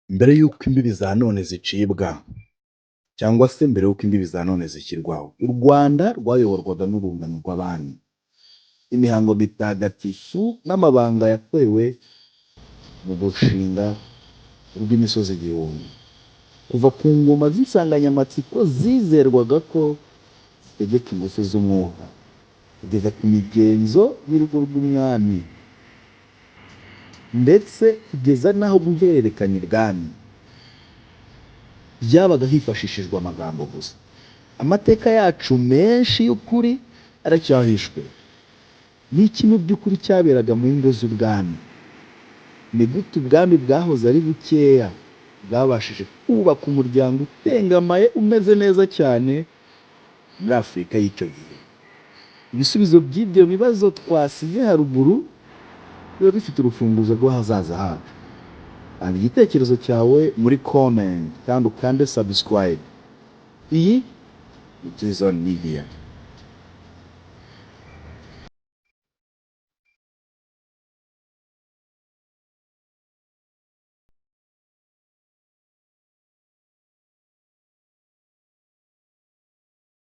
Mbere y'uko imbibi za none zicibwa cyangwa se mbere y'uko imbibi za none zishyirwaho, u Rwanda rwayoborwaga n'urungano rw'abami. Imihango mitagatifu n'amabanga yakorewe mu gushinga rw'imisozi igihumbi. Kuva ku ngoma z'insanganyamatsiko zizerwaga ko zitegeka ingufu z'umwuka, kugeza ku migenzo y'urugo rw'umwami, ndetse kugeza n'aho guhererekanya ibwami byabaga hifashishijwe amagambo gusa. Amateka yacu menshi y'ukuri aracyahishwe. Ni iki mu by'ukuri cyaberaga mu ngo z'ubwami? Ni gute ubwami bwahoze ari bukeya bwabashije kubaka umuryango utengamaye umeze neza cyane muri Afurika y'icyo gihe? Ibisubizo by'ibyo bibazo twasize haruguru biba bifite urufunguzo rw'ahazaza hacu. Hanga igitekerezo cyawe muri comment kandi ukande subscribe. Iyi ni Media.